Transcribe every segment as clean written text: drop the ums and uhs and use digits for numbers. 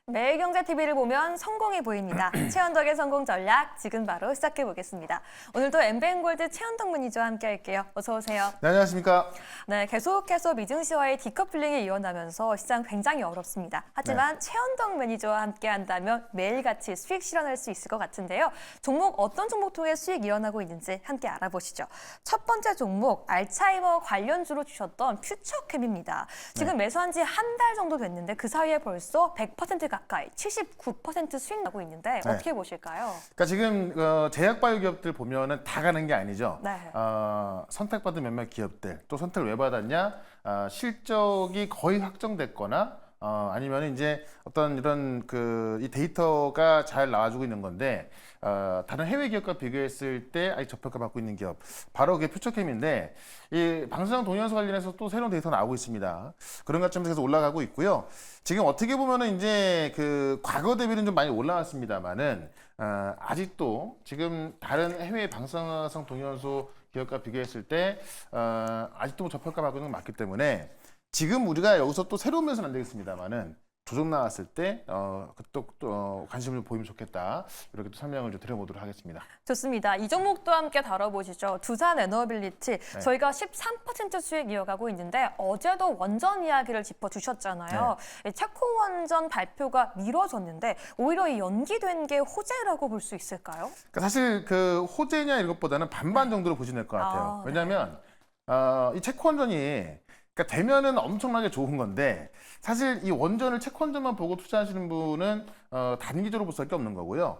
매일경제TV를 보면 성공이 보입니다. 최현덕의 성공 전략 지금 바로 시작해 보겠습니다. 오늘도 엠베인골드 최현덕 매니저와 함께 할게요. 어서 오세요. 네, 안녕하십니까. 네, 계속해서 미증시와의 디커플링이 이어나면서 시장 굉장히 어렵습니다. 하지만 최현덕 매니저와 함께 한다면 매일같이 수익 실현할 수 있을 것 같은데요. 어떤 종목 통해 수익 일어나고 있는지 함께 알아보시죠. 첫 번째 종목, 알츠하이머 관련주로 주셨던 퓨처캠입니다. 지금 매수한 지 한 달 정도 됐는데 그 사이에 벌써 100% 가까이 79% 수익 나고 있는데 어떻게 보실까요? 그러니까 지금 제약바이오 기업들 보면은 다 가는 게 아니죠. 네. 선택받은 몇몇 기업들 또 선택을 왜 받았냐? 실적이 거의 확정됐거나 아니면 이제 어떤 이런 이 데이터가 잘 나와주고 있는 건데 다른 해외 기업과 비교했을 때 아직 저평가 받고 있는 기업 바로 그게 퓨처캠인데 이 방사능 동위원소 관련해서 또 새로운 데이터 나오고 있습니다. 그런 관점에서 올라가고 있고요. 지금 어떻게 보면은 이제 과거 대비는 좀 많이 올라왔습니다만은 아직도 지금 다른 해외 방사능 동위원소 기업과 비교했을 때 아직도 저평가 받고 있는 건 맞기 때문에 지금 우리가 여기서 또 새로운 면서는 안 되겠습니다만은 조정 나왔을 때 또 관심을 보이면 좋겠다. 이렇게 또 설명을 좀 드려보도록 하겠습니다. 좋습니다. 이 종목도 함께 다뤄보시죠. 두산 에너빌리티 저희가 13% 수익 이어가고 있는데 어제도 원전 이야기를 짚어주셨잖아요. 체코 원전 발표가 미뤄졌는데 오히려 이 연기된 게 호재라고 볼 수 있을까요? 그러니까 사실 호재냐 이런 것보다는 반반 정도로 보시면 될 것 같아요. 왜냐하면 이 체코 원전이 그러니까 되면은 엄청나게 좋은 건데 사실 이 원전을 체코 원전만 보고 투자하시는 분은 단기적으로 볼 수밖에 없는 거고요.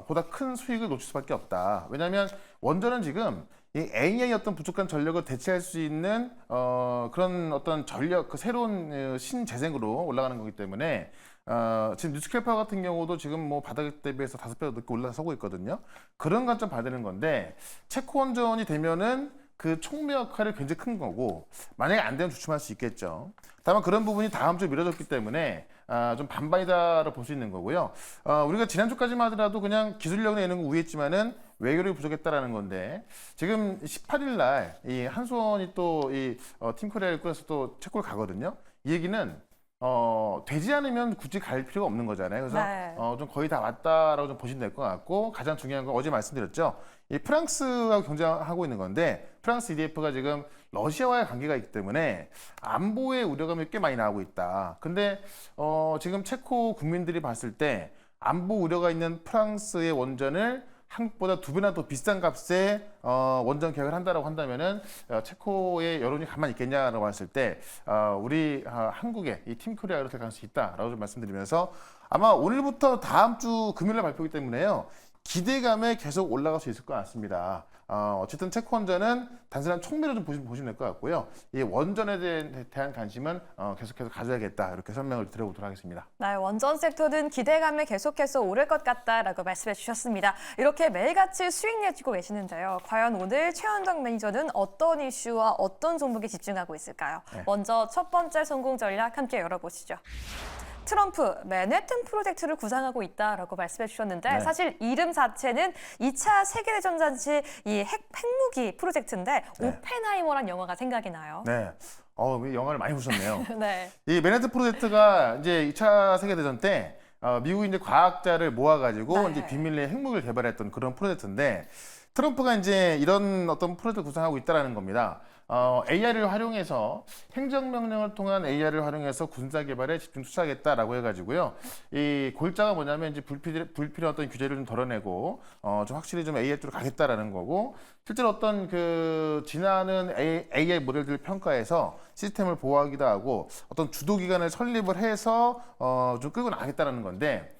보다 큰 수익을 놓칠 수밖에 없다. 왜냐하면 원전은 지금 이 AI 어떤 부족한 전력을 대체할 수 있는 그런 어떤 전력 새로운 신재생으로 올라가는 거기 때문에 지금 뉴스케이퍼 같은 경우도 지금 뭐 바닥 대비해서 5배 넘게 올라서고 있거든요. 그런 관점 봐야 되는 건데 체코 원전이 되면은 그 촉매 역할이 굉장히 큰 거고 만약에 안 되면 주춤할 수 있겠죠. 다만 그런 부분이 다음 주에 미뤄졌기 때문에 좀 반반이다라고 볼 수 있는 거고요. 우리가 지난주까지만 하더라도 그냥 기술력을 내는 거 우회했지만은 외교력이 부족했다라는 건데 지금 18일 날 이 한수원이 또 이 팀코리아를 꾸려서 또 체코를 가거든요. 이 얘기는 되지 않으면 굳이 갈 필요가 없는 거잖아요. 그래서 좀 거의 다 왔다라고 좀 보시면 될 것 같고 가장 중요한 건 어제 말씀드렸죠. 이 프랑스하고 경쟁하고 있는 건데 프랑스 EDF가 지금 러시아와의 관계가 있기 때문에 안보의 우려감이 꽤 많이 나오고 있다. 근데 지금 체코 국민들이 봤을 때 안보 우려가 있는 프랑스의 원전을 한국보다 2배나 더 비싼 값에 원전 계약을 한다라고 한다면은 체코의 여론이 가만히 있겠냐라고 봤을 때 우리 한국의 이 팀코리아로 될 가능성이 있다라고 좀 말씀드리면서 아마 오늘부터 다음 주 금요일에 발표이기 때문에요. 기대감에 계속 올라갈 수 있을 것 같습니다. 어쨌든 체코 원전은 단순한 촉매로 좀 보시면 될 것 같고요. 이 원전에 대한 관심은 계속해서 가져야겠다. 이렇게 설명을 드려보도록 하겠습니다. 네, 원전 섹터는 기대감에 계속해서 오를 것 같다라고 말씀해 주셨습니다. 이렇게 매일같이 수익 내주고 계시는데요. 과연 오늘 최현덕 매니저는 어떤 이슈와 어떤 종목에 집중하고 있을까요? 먼저 첫 번째 성공 전략 함께 열어보시죠. 트럼프 맨해튼 프로젝트를 구상하고 있다라고 말씀해 주셨는데 사실 이름 자체는 2차 세계대전 당시 이 핵무기 프로젝트인데 오펜하이머란 영화가 생각이 나요. 네. 영화를 많이 보셨네요. 네. 이 맨해튼 프로젝트가 이제 2차 세계대전 때 미국이 이제 과학자를 모아가지고 이제 비밀리에 핵무기를 개발했던 그런 프로젝트인데 트럼프가 이제 이런 어떤 프로젝트를 구상하고 있다라는 겁니다. AI를 활용해서 행정명령을 통한 AI를 활용해서 군사 개발에 집중 투자하겠다라고 해가지고요. 이 골자가 뭐냐면 이제 불필요한 어떤 규제를 좀 덜어내고 좀 확실히 좀 AI 쪽으로 가겠다라는 거고 실제로 어떤 지나는 AI 모델들을 평가해서 시스템을 보호하기도 하고 어떤 주도기관을 설립을 해서 좀 끌고 나가겠다라는 건데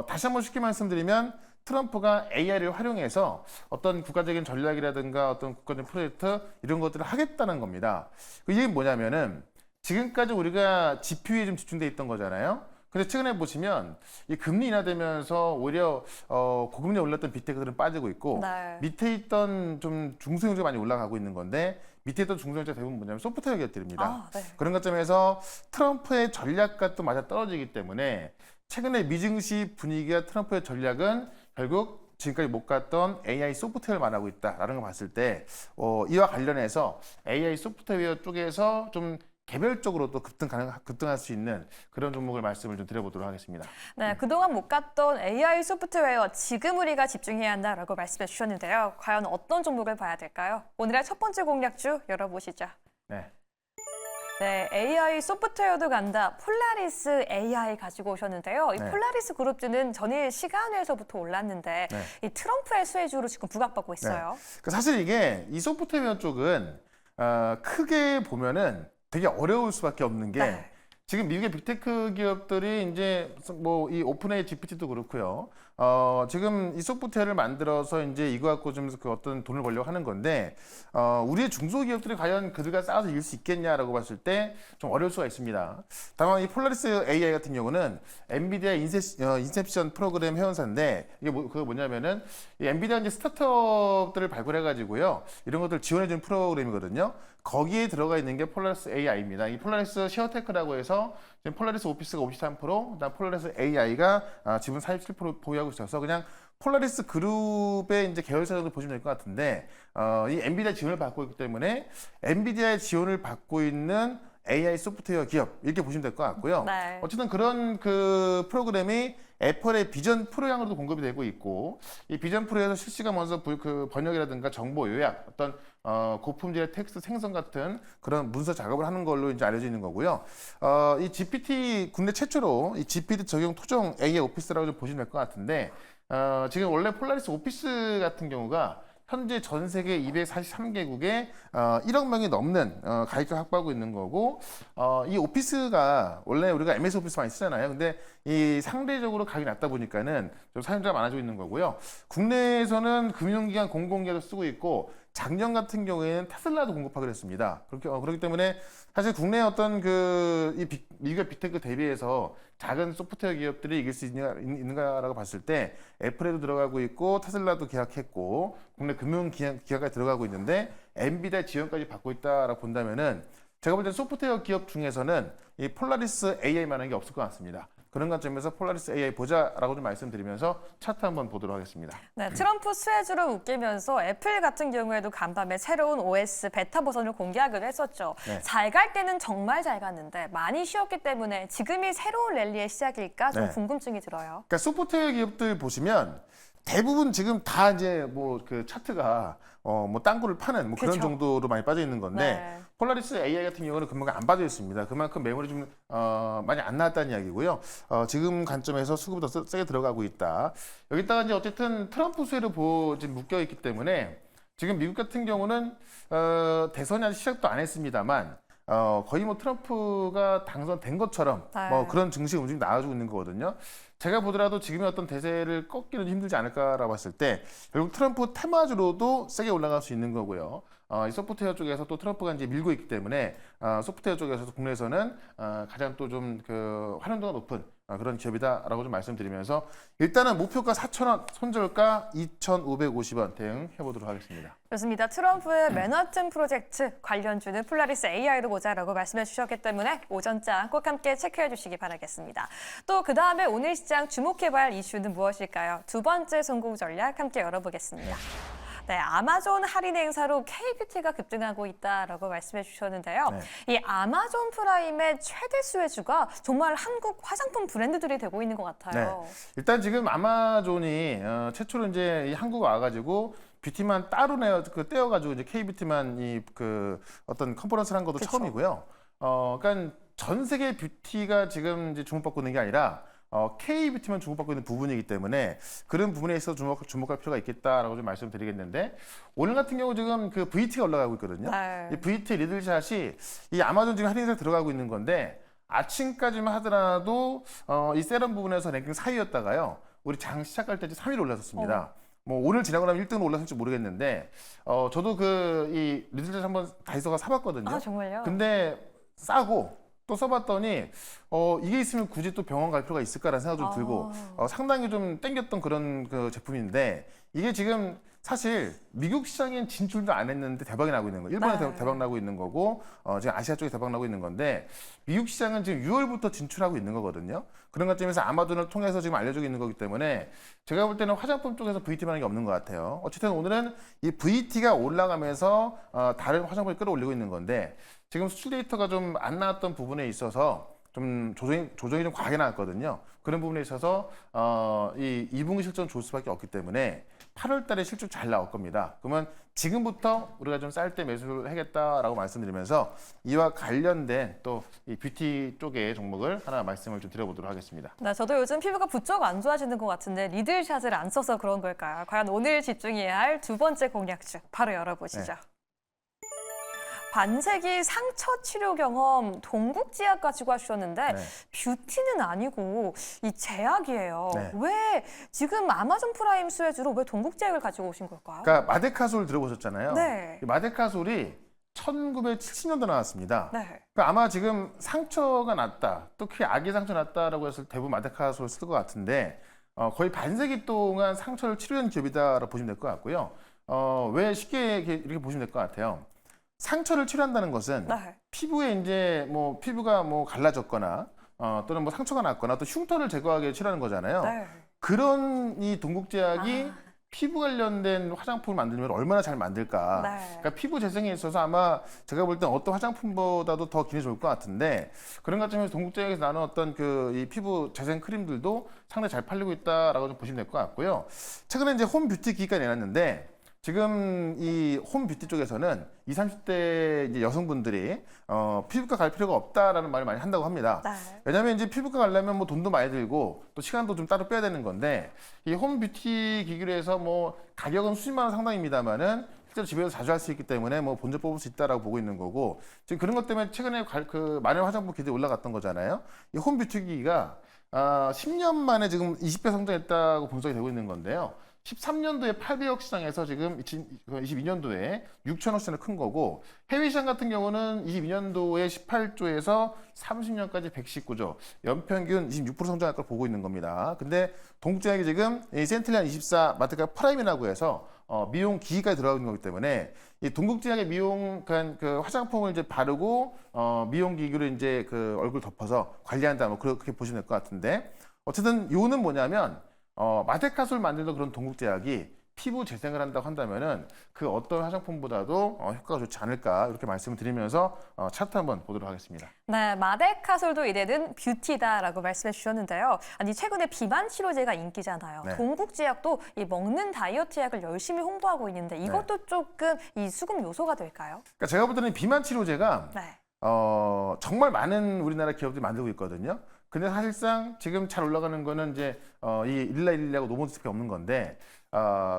다시 한번 쉽게 말씀드리면 트럼프가 AI를 활용해서 어떤 국가적인 전략이라든가 어떤 국가적인 프로젝트 이런 것들을 하겠다는 겁니다. 이게 뭐냐면은 지금까지 우리가 GPU에 좀 집중돼 있던 거잖아요. 근데 최근에 보시면 이 금리 인하되면서 오히려 고금리에 올랐던 빅테크들은 빠지고 있고 밑에 있던 좀 중소형주가 많이 올라가고 있는 건데 밑에 있던 중소형주가 대부분 뭐냐면 소프트웨어 기업들입니다. 그런 관점에서 트럼프의 전략과 또 맞아 떨어지기 때문에 최근에 미증시 분위기와 트럼프의 전략은 결국 지금까지 못 갔던 AI 소프트웨어를 말하고 있다라는 걸 봤을 때 이와 관련해서 AI 소프트웨어 쪽에서 좀 개별적으로 또 급등할 수 있는 그런 종목을 말씀을 좀 드려보도록 하겠습니다. 네, 그동안 못 갔던 AI 소프트웨어 지금 우리가 집중해야 한다라고 말씀해 주셨는데요. 과연 어떤 종목을 봐야 될까요? 오늘의 첫 번째 공략주 열어보시죠. 네. 네, AI 소프트웨어도 간다. 폴라리스 AI 가지고 오셨는데요. 이 네. 폴라리스 그룹주는 전일 시간에서부터 올랐는데 네. 이 트럼프의 수혜주로 지금 부각받고 있어요. 그러니까 사실 이게 이 소프트웨어 쪽은 크게 보면은 되게 어려울 수밖에 없는 게 네. 지금 미국의 빅테크 기업들이 이제 뭐 이 오픈AI GPT도 그렇고요. 지금 이 소프트웨어를 만들어서 이제 이거 갖고 좀 그 어떤 돈을 벌려고 하는 건데 우리의 중소기업들이 과연 그들과 싸워서 이길 수 있겠냐라고 봤을 때 좀 어려울 수가 있습니다. 다만 이 폴라리스 AI 같은 경우는 엔비디아 인셉션 프로그램 회원사인데 이게 그거 뭐냐면은 이 엔비디아 이제 스타트업들을 발굴해 가지고요 이런 것들 지원해 주는 프로그램이거든요. 거기에 들어가 있는 게 폴라리스 AI입니다. 이 폴라리스 쉐어테크라고 해서 지금 폴라리스 오피스가 53%, 그다음 폴라리스 AI가 지분 47% 보유하고 있어서 그냥 폴라리스 그룹의 이제 계열사 정도 보시면 될 것 같은데 이 엔비디아 지원을 받고 있기 때문에 엔비디아의 지원을 받고 있는 AI 소프트웨어 기업 이렇게 보시면 될 것 같고요. 네. 어쨌든 그런 그 프로그램이 애플의 비전 프로향으로도 공급이 되고 있고 이 비전 프로에서 실시간 원서 그 번역이라든가 정보 요약 어떤 고품질의 텍스트 생성 같은 그런 문서 작업을 하는 걸로 이제 알려져 있는 거고요. 이 GPT 국내 최초로 이 GPT 적용 토종 AI 오피스라고 좀 보시면 될 것 같은데 지금 원래 폴라리스 오피스 같은 경우가 현재 전 세계 243개국에 1억 명이 넘는 가입자 확보하고 있는 거고 이 오피스가 원래 우리가 MS 오피스 많이 쓰잖아요. 근데 이 상대적으로 가격이 낮다 보니까는 좀 사용자가 많아지고 있는 거고요. 국내에서는 금융기관 공공기관도 쓰고 있고 작년 같은 경우에는 테슬라도 공급하기로 했습니다. 그렇기 때문에 사실 국내 어떤 이 미국 빅테크 대비해서 작은 소프트웨어 기업들이 이길 수 있는가라고 봤을 때 애플에도 들어가고 있고 테슬라도 계약했고 국내 금융기관까지 들어가고 있는데 엔비디아 지원까지 받고 있다라고 본다면은 제가 볼 때 소프트웨어 기업 중에서는 이 폴라리스 AI만한 게 없을 것 같습니다. 그런 관점에서 폴라리스 AI 보자라고 좀 말씀드리면서 차트 한번 보도록 하겠습니다. 네, 트럼프 수혜주를 웃기면서 애플 같은 경우에도 간밤에 새로운 OS 베타 버전을 공개하기로 했었죠. 네. 잘 갈 때는 정말 잘 갔는데 많이 쉬었기 때문에 지금이 새로운 랠리의 시작일까 좀 네. 궁금증이 들어요. 그러니까 소프트웨어 기업들 보시면 대부분 지금 다 이제 뭐 그 차트가 뭐 땅굴을 파는 뭐 그런 그쵸. 정도로 많이 빠져 있는 건데 네. 폴라리스 AI 같은 경우는 그만큼 안 빠져 있습니다. 그만큼 매물이 좀 많이 안 나왔다는 이야기고요. 지금 관점에서 수급이 더 세게 들어가고 있다. 여기다가 이제 어쨌든 트럼프 수혜로 지금 묶여 있기 때문에 지금 미국 같은 경우는 대선이 아직 시작도 안 했습니다만 거의 뭐 트럼프가 당선된 것처럼 네. 뭐 그런 증시 움직임이 나와주고 있는 거거든요. 제가 보더라도 지금의 어떤 대세를 꺾기는 힘들지 않을까라고 봤을 때 결국 트럼프 테마주로도 세게 올라갈 수 있는 거고요. 이 소프트웨어 쪽에서 또 트럼프가 이제 밀고 있기 때문에 소프트웨어 쪽에서도 국내에서는 가장 또 좀 그 활용도가 높은 그런 기업이다라고 좀 말씀드리면서 일단은 목표가 4,000원, 손절가 2,550원 대응해 보도록 하겠습니다. 좋습니다. 트럼프의 맨하튼 프로젝트 관련주는 폴라리스 AI로 보자라고 말씀해 주셨기 때문에 오전장 꼭 함께 체크해 주시기 바라겠습니다. 또 그 다음에 오늘 시장 주목해봐야 할 이슈는 무엇일까요? 두 번째 성공 전략 함께 열어보겠습니다. 네, 아마존 할인 행사로 K뷰티가 급등하고 있다라고 말씀해 주셨는데요. 네. 이 아마존 프라임의 최대 수혜주가 정말 한국 화장품 브랜드들이 되고 있는 것 같아요. 네. 일단 지금 아마존이 최초로 이제 이 한국 와가지고 뷰티만 따로 떼어가지고 이제 K뷰티만 그 어떤 컨퍼런스를 한 것도 그쵸. 처음이고요. 그러니까 전 세계 뷰티가 지금 이제 주목받고 있는 게 아니라 K뷰티만 주목받고 있는 부분이기 때문에 그런 부분에 있어서 주목할 필요가 있겠다라고 좀 말씀드리겠는데 오늘 같은 경우 지금 그 VT가 올라가고 있거든요. 네. 이 VT 리들샷이 이 아마존 지금 할인사에 들어가고 있는 건데 아침까지만 하더라도 이 세럼 부분에서 랭킹 4위였다가요. 우리 장 시작할 때 3위로 올라섰습니다. 뭐 오늘 지나고 나면 1등으로 올라설지 모르겠는데 저도 그 이 리들샷 한번 다이소가 사봤거든요. 아, 정말요? 근데 싸고 또 써봤더니 이게 있으면 굳이 또 병원 갈 필요가 있을까라는 생각 좀 들고 상당히 좀 땡겼던 그런 그 제품인데 이게 지금 사실 미국 시장엔 진출도 안 했는데 대박이 나고 있는 거예요. 일본에 네. 대박 나고 있는 거고 지금 아시아 쪽에 대박 나고 있는 건데 미국 시장은 지금 6월부터 진출하고 있는 거거든요. 그런 관점에서 아마존을 통해서 지금 알려주고 있는 거기 때문에 제가 볼 때는 화장품 쪽에서 VT만 하는 게 없는 것 같아요. 어쨌든 오늘은 이 VT가 올라가면서 다른 화장품을 끌어올리고 있는 건데 지금 수출 데이터가 좀 안 나왔던 부분에 있어서 좀 조정이 좀 과하게 나왔거든요. 그런 부분에 있어서 이 2분기 실적은 좋을 수밖에 없기 때문에 8월 달에 실적 잘 나올 겁니다. 그러면 지금부터 우리가 좀 쌀 때 매수를 하겠다라고 말씀드리면서 이와 관련된 또 이 뷰티 쪽의 종목을 하나 말씀을 좀 드려보도록 하겠습니다. 네, 저도 요즘 피부가 부쩍 안 좋아지는 것 같은데 리들샷을 안 써서 그런 걸까요? 과연 오늘 집중해야 할 두 번째 공략주 바로 열어보시죠. 네. 반세기 상처 치료 경험 동국제약 가지고 하셨는데 네. 뷰티는 아니고 이 제약이에요. 네. 왜 지금 아마존 프라임 수혜주로 왜 동국제약을 가지고 오신 걸까요? 그러니까 마데카솔 들어보셨잖아요. 네. 이 마데카솔이 1970년도 나왔습니다. 네. 그러니까 아마 지금 상처가 났다, 특히 아기 상처 났다라고 해서 대부분 마데카솔 쓸 것 같은데 거의 반세기 동안 상처를 치료한 기업이다라고 보시면 될 것 같고요. 왜 쉽게 이렇게 보시면 될 것 같아요. 상처를 치료한다는 것은 네. 피부에 이제 뭐 피부가 뭐 갈라졌거나 또는 뭐 상처가 났거나 또 흉터를 제거하기 위해 치료하는 거잖아요. 네. 그런 이 동국제약이 피부 관련된 화장품을 만들면 얼마나 잘 만들까. 네. 그러니까 피부 재생에 있어서 아마 제가 볼 땐 어떤 화장품보다도 더 기능이 좋을 것 같은데 그런 관점에서 동국제약에서 나눈 어떤 그 이 피부 재생 크림들도 상당히 잘 팔리고 있다라고 좀 보시면 될 것 같고요. 최근에 이제 홈 뷰티 기기가 내놨는데 지금 이 홈 뷰티 쪽에서는 20, 30대 이제 여성분들이 피부과 갈 필요가 없다라는 말을 많이 한다고 합니다. 네. 왜냐하면 이제 피부과 가려면 뭐 돈도 많이 들고 또 시간도 좀 따로 빼야 되는 건데 이 홈 뷰티 기기로 해서 뭐 가격은 수십만 원 상당입니다만은 실제로 집에서 자주 할 수 있기 때문에 뭐 본전 뽑을 수 있다라고 보고 있는 거고 지금 그런 것 때문에 최근에 그 많은 화장품 기술이 올라갔던 거잖아요. 이 홈 뷰티 기기가 10년 만에 지금 20배 성장했다고 분석이 되고 있는 건데요. 13년도에 800억 시장에서 지금 22년도에 6천억 시장을 큰 거고 해외 시장 같은 경우는 22년도에 18조에서 30년까지 119조 연평균 26% 성장할 걸 보고 있는 겁니다. 근데 동국제약이 지금 이 센틸리안 24 마트가 프라임이라고 해서 미용 기기까지 들어가고 있는 거기 때문에 이 동국제약의 미용 그 화장품을 이제 바르고 미용 기기로 이제 그 얼굴 덮어서 관리한다 뭐 그렇게 보시면 될 것 같은데 어쨌든 요는 뭐냐면 마데카솔 만들던 그런 동국제약이 피부 재생을 한다고 한다면은 그 어떤 화장품보다도 효과가 좋지 않을까 이렇게 말씀을 드리면서 차트 한번 보도록 하겠습니다. 네, 마데카솔도 이래는 뷰티다라고 말씀해 주셨는데요. 아니 최근에 비만 치료제가 인기잖아요. 네. 동국제약도 이 먹는 다이어트 약을 열심히 홍보하고 있는데 이것도 조금 이 수급 요소가 될까요? 그러니까 제가 볼 때는 비만 치료제가 네. 정말 많은 우리나라 기업들이 만들고 있거든요. 근데 사실상 지금 잘 올라가는 거는 이제 이 일라일리하고 노몬스피 없는 건데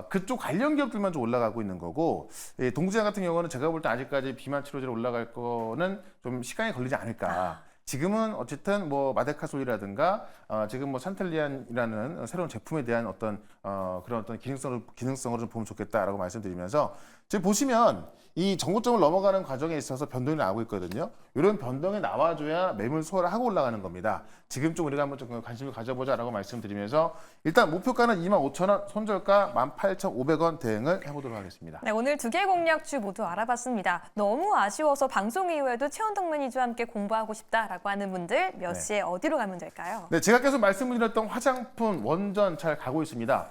그쪽 관련 기업들만 좀 올라가고 있는 거고 이 동국제약 같은 경우는 제가 볼 때 아직까지 비만 치료제로 올라갈 거는 좀 시간이 걸리지 않을까. 지금은 어쨌든 뭐 마데카솔이라든가 지금 뭐 산텔리안이라는 새로운 제품에 대한 어떤 그런 어떤 기능성으로 좀 보면 좋겠다라고 말씀드리면서 지금 보시면 이 전고점을 넘어가는 과정에 있어서 변동이 나오고 있거든요. 이런 변동이 나와줘야 매물 소화를 하고 올라가는 겁니다. 지금 좀 우리가 한번 좀 관심을 가져보자라고 말씀드리면서 일단 목표가는 25,000원, 손절가 18,500원 대응을 해보도록 하겠습니다. 네, 오늘 두 개 공략주 모두 알아봤습니다. 너무 아쉬워서 방송 이후에도 최원덕 매니저와 함께 공부하고 싶다라고 하는 분들 몇 네. 시에 어디로 가면 될까요? 네, 제가 계속 말씀드렸던 화장품 원전 잘 가고 있습니다.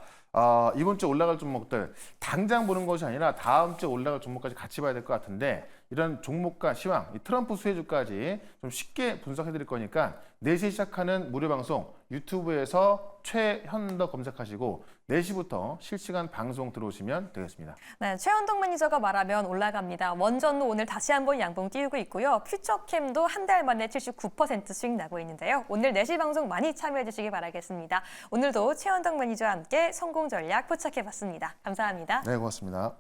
이번 주에 올라갈 종목들 당장 보는 것이 아니라 다음 주에 올라갈 종목까지 같이 봐야 될 것 같은데 이런 종목과 시황, 이 트럼프 수혜주까지 좀 쉽게 분석해 드릴 거니까 4시에 시작하는 무료 방송 유튜브에서 최현덕 검색하시고 4시부터 실시간 방송 들어오시면 되겠습니다. 네, 최원덕 매니저가 말하면 올라갑니다. 원전도 오늘 다시 한번 양봉 띄우고 있고요. 퓨처캠도 한 달 만에 79% 수익 나고 있는데요. 오늘 4시 방송 많이 참여해 주시기 바라겠습니다. 오늘도 최원덕 매니저와 함께 성공 전략 포착해봤습니다. 감사합니다. 네, 고맙습니다.